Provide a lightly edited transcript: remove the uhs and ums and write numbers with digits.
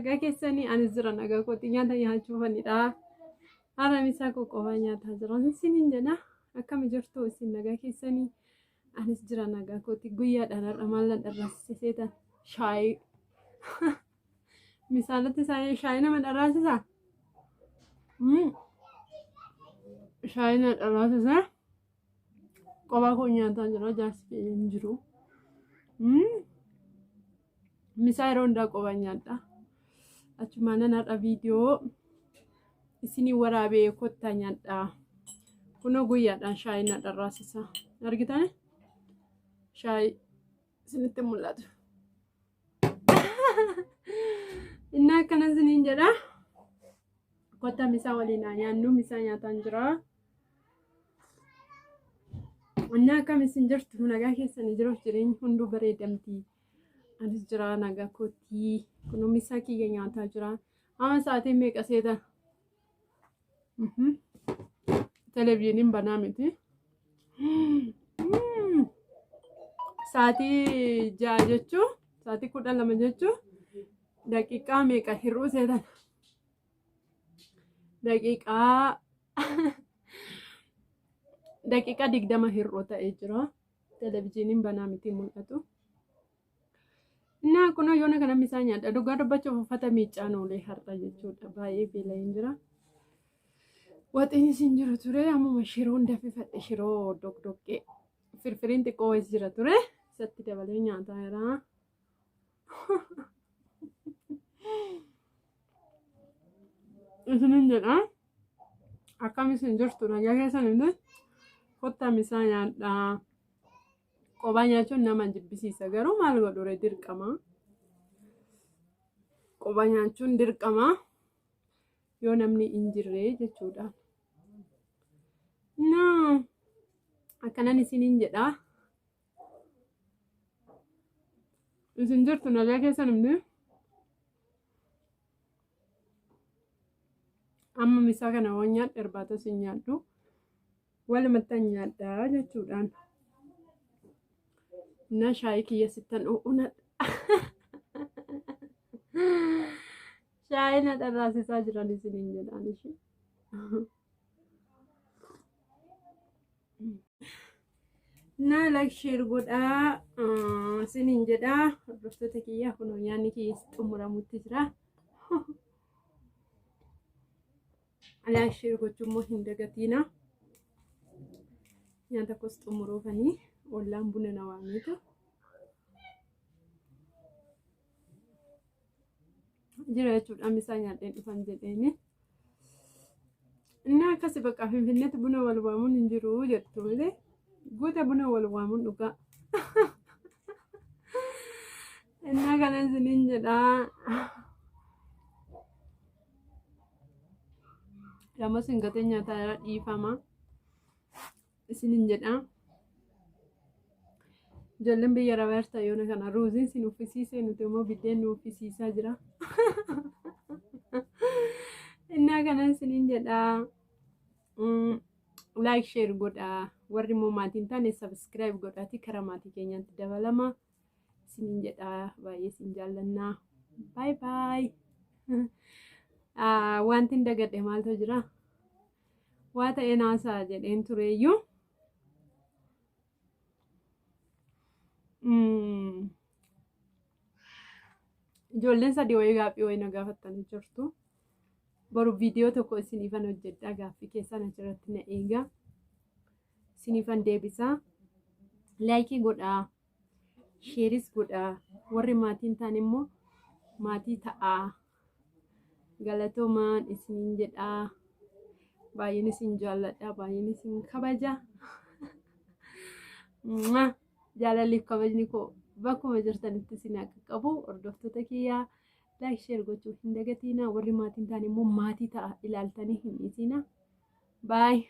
nagaa keessanii anis jira nagaa kooti nyaata nyaachuufanidha. Haadha misaa qoqqoobaa nyaataa jiran isiniin jedha. Akkam jirtu isin nagaa keessanii anis jira nagaa kooti guyyaadhaan har'a maal dharraasiseetan shaayii misaalatti shaayii nama dharraasisaa shaayii na dharraasisaa qophaa koo nyaataa jira jaarsi hin jiru. Misaa yeroo hundaa qophaa nyaadha. Achumaan har'a viidiyoo isinii waraabee kottaa nyaadha. Kunoo guyyaadhaan shaayii na dharraasisa. Argitan? Shaayii isinitti mul'atu. Inni akkana isiniin jedha. Kottaa misaa waliin nyaannu misaa nyaataan jira. Inni akkam isin jirtu nagaa keessanii jiruuf jireenyi hunduu bareedamti. Anis jira nagaa kootii kunoo misaa kiyya nyaataa jira. Amma sa'aatiin meeqa seeta? Televiziyooniin banaa miti. Sa'aatii 6 jechuun sa'aatii 12 jechuun daqiiqaa meeqa hir'uu seetan? Daqiiqaa 20 hir'uu ta'ee jira. Televiziyooniin banaa miti mul'atu. Naa kunoo yoona kana misaa nyaadha. Dhugaa dubbachuuf uffata miiccaan oolee har'a jechuudha. Baay'ee beela'een jira. Waxiin isin jiru ture ammuma shiroon dafifadhe shiroo dogdoqqee firfiriin xiqqoo wayis jira ture. Isatti dabalee nyaataa jira. Isinin jedha. Akkam isin jirtu nagaa keessan himte kottaa misaa nyaadha. Qophaa nyaachuun nama jibbisiisa garuu maal godhure dirqama. Qophaa nyaachuun dirqama yoo namni hin jirre jechuudha. Akkanan isiniin jedha. Isin jirtu nagaa keessan himte amma misaa kana waan nyaadha irbaata isin nyaadhu walumatti nyaadha jechuudhaan. Na shaayii kiyya sittan u'una shaayii na dharraasisaa jiran isiniin jedhaan ishee. Na laksheer godhaa isiniin jedhaa hordoftoota kiyya kunoo nyaanni kiyya xumuramutti jira. Laksheer gochuun immoo hin dagatiina. Nyaata kos xumuruufanii ollaan buna na waameetu jira jechuudha. Misaa nyaadheen dhufan jedheeni. Inni akkasi bakka Finfinneetti buna wal waamuun hin jiru jettu malee guuta buna wal waamuun dhugaa. Inni kana isiniin jedhaa. Gamas hin gatee nyaataa dhiifama isiniin jedhaa. Ijoolleen biyya rabaarta yoona kana ruuziin sin uffisiisee nuti immoo biddeen nu uffisiisaa jira. Inni kana isiniin jedhaa. Like share godhaa. Warri immoo maatiin taane subscribe godhaati karaa maatii keenyaatti dabalama. Isiniin jedhaa baay'ee isin jaallannaa. Bye bye. Wanti hin dagadhe maaltu jira? Waa ta'ee naasaa jedheen tureeyyuu. Ijoolleen sadii wayii gaaffii wayii na gaafattanii jirtu. Boru viidiyoo tokko isiniifan hojjedhaa gaaffii keessan achirratti na eegaa. Isiniifan deebisaa. Laayikii godhaa. Sheeris godhaa. Warri maatiin ta'an immoo maatii ta'aa. Galatoomaan isiniin jedhaa. Baay'een isin jaalladha. Baay'een isin kabaja. Jaalalliif kabajni koo bakkuma jirtanitti isin akka qabu hordoftoota kiyyaa like share gochuu hin dagatiina. Warri maatiin ta'an immoo maatii ta'a ilaaltanii hin dhiisina. Bye.